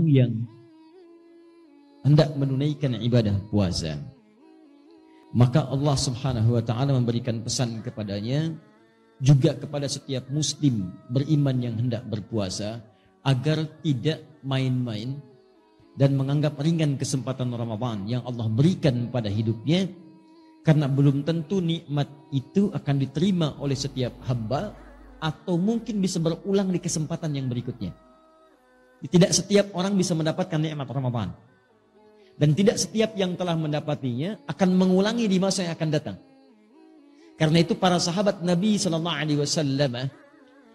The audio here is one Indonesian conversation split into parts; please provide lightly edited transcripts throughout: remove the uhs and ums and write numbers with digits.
yang hendak menunaikan ibadah puasa, maka Allah Subhanahu wa taala memberikan pesan kepadanya juga kepada setiap muslim beriman yang hendak berpuasa agar tidak main-main dan menganggap ringan kesempatan Ramadan yang Allah berikan pada hidupnya, karena belum tentu nikmat itu akan diterima oleh setiap hamba atau mungkin bisa berulang di kesempatan yang berikutnya. Tidak setiap orang bisa mendapatkan nikmat Ramadan. Dan tidak setiap yang telah mendapatinya akan mengulangi di masa yang akan datang. Karena itu para sahabat Nabi SAW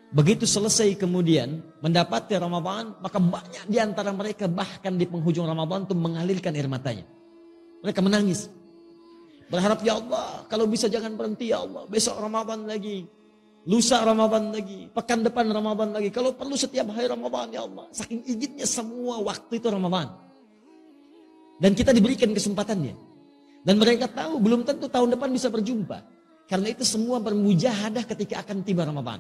begitu selesai kemudian mendapati Ramadan, maka banyak di antara mereka bahkan di penghujung Ramadan itu mengalirkan air matanya. Mereka menangis. Berharap, ya Allah, kalau bisa jangan berhenti ya Allah. Besok Ramadan lagi, lusa Ramadan lagi, pekan depan Ramadan lagi. Kalau perlu setiap hari Ramadan ya Allah. Saking inginnya semua waktu itu Ramadan. Dan kita diberikan kesempatannya. Dan mereka tahu belum tentu tahun depan bisa berjumpa. Karena itu semua bermujahadah ketika akan tiba Ramadan.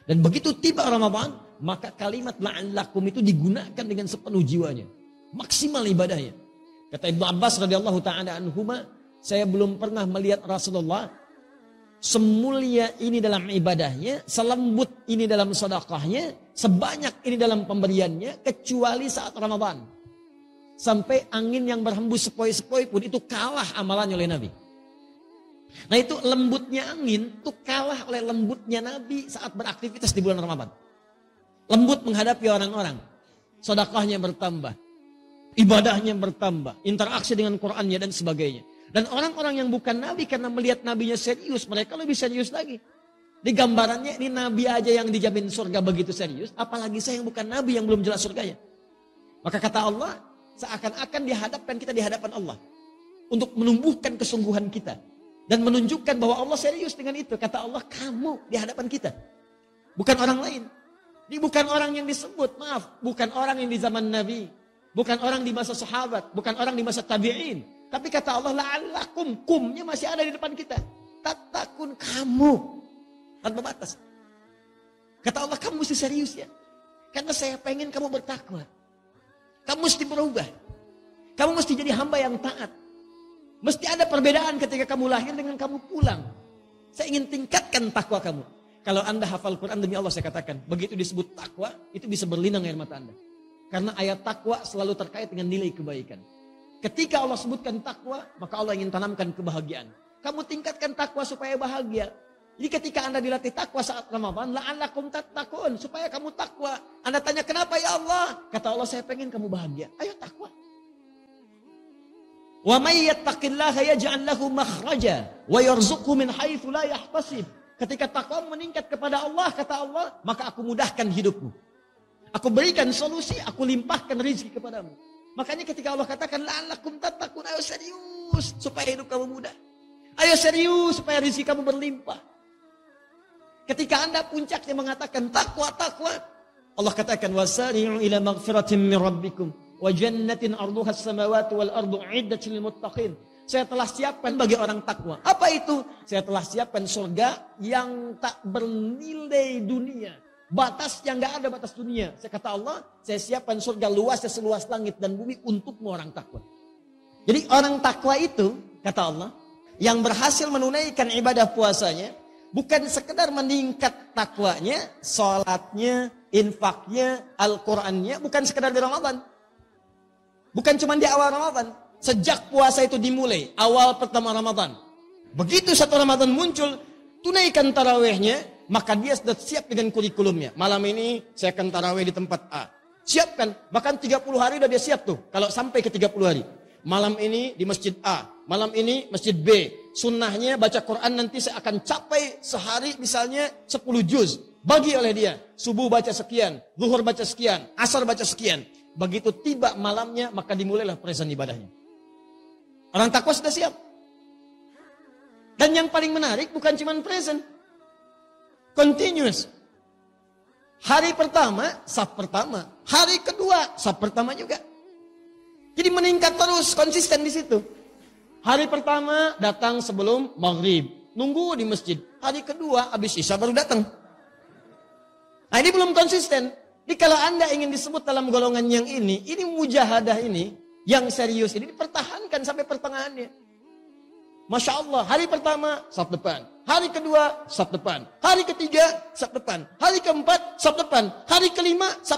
Dan begitu tiba Ramadan, maka kalimat la'allakum itu digunakan dengan sepenuh jiwanya. Maksimal ibadahnya. Kata Ibnu Abbas radhiyallahu ta'ala anhuma, saya belum pernah melihat Rasulullah semulia ini dalam ibadahnya, selembut ini dalam sedekahnya, sebanyak ini dalam pemberiannya, kecuali saat Ramadan. Sampai angin yang berhembus sepoi-sepoi pun itu kalah amalannya oleh Nabi. Nah itu lembutnya angin itu kalah oleh lembutnya Nabi saat beraktivitas di bulan Ramadan. Lembut menghadapi orang-orang. Sedekahnya bertambah. Ibadahnya bertambah. Interaksi dengan Qur'annya dan sebagainya. Dan orang-orang yang bukan Nabi karena melihat Nabinya serius, mereka lebih serius lagi. Di gambarannya ini Nabi aja yang dijamin surga begitu serius. Apalagi saya yang bukan Nabi yang belum jelas surganya. Maka kata Allah, seakan-akan dihadapkan kita di hadapan Allah. Untuk menumbuhkan kesungguhan kita. Dan menunjukkan bahwa Allah serius dengan itu. Kata Allah, kamu di hadapan kita. Bukan orang lain. Ini bukan orang yang disebut, maaf. Bukan orang yang di zaman Nabi. Bukan orang di masa sahabat. Bukan orang di masa tabi'in. Tapi kata Allah, la'allakum, kumnya masih ada di depan kita. Tatakun kamu. Tanpa batas. Kata Allah, kamu mesti serius ya. Karena saya pengen kamu bertakwa. Kamu mesti berubah. Kamu mesti jadi hamba yang taat. Mesti ada perbedaan ketika kamu lahir dengan kamu pulang. Saya ingin tingkatkan takwa kamu. Kalau Anda hafal Quran, demi Allah saya katakan, begitu disebut takwa, itu bisa berlinang air mata Anda. Karena ayat takwa selalu terkait dengan nilai kebaikan. Ketika Allah sebutkan takwa, maka Allah ingin tanamkan kebahagiaan. Kamu tingkatkan takwa supaya bahagia. Jadi ketika Anda dilatih takwa saat Ramadan, la'allakum tattaqun, supaya kamu takwa. Anda tanya, kenapa ya Allah? Kata Allah, saya pengen kamu bahagia. Ayo takwa. Wa may yattaqillaha yaj'al lahu makhraja wa yarzuqhu min haitsu la yahtasib. Ketika takwa meningkat kepada Allah, kata Allah, maka aku mudahkan hidupmu. Aku berikan solusi, aku limpahkan rezeki kepadamu. Makanya ketika Allah katakan la'allakum tattaqun, ayo serius supaya hidup kamu mudah. Ayo serius supaya rezeki kamu berlimpah. Ketika Anda puncaknya mengatakan takwa, Allah katakan wasari'u ila maghfiratin min rabbikum wa jannatin arduha as-samawati wal ardu 'iddatil lil muttaqin. Saya telah siapkan bagi orang takwa. Apa itu? Saya telah siapkan surga yang tak bernilai dunia. Batas yang enggak ada batas dunia. Saya kata Allah, saya siapkan surga luasnya seluas langit dan bumi untukmu orang takwa. Jadi orang takwa itu, kata Allah, yang berhasil menunaikan ibadah puasanya, bukan sekedar meningkat takwanya, sholatnya, infaknya, Al-Qurannya, bukan sekedar di Ramadan. Bukan cuma di awal Ramadan. Sejak puasa itu dimulai, awal pertama Ramadan. Begitu satu Ramadan muncul, tunaikan tarawihnya, maka dia sudah siap dengan kurikulumnya. Malam ini saya akan tarawih di tempat A. Siapkan, bahkan 30 hari udah dia siap tuh, kalau sampai ke 30 hari. Malam ini di masjid A, malam ini masjid B. Sunnahnya baca Quran nanti saya akan capai sehari misalnya 10 juz. Bagi oleh dia, subuh baca sekian, zuhur baca sekian, asar baca sekian. Begitu tiba malamnya, maka dimulailah present ibadahnya. Orang takwa sudah siap. Dan yang paling menarik bukan cuma present. Continuous. Hari pertama, saf pertama. Hari kedua, saf pertama juga. Jadi meningkat terus, konsisten di situ. Hari pertama datang sebelum maghrib. Nunggu di masjid. Hari kedua, habis isya baru datang. Nah ini belum konsisten. Jadi kalau Anda ingin disebut dalam golongan yang ini mujahadah ini, yang serius ini dipertahankan sampai pertengahannya. Masya Allah, hari pertama, saf depan. Hari kedua, saf depan. Hari ketiga, saf depan. Hari keempat, saf depan. Hari kelima, saf depan.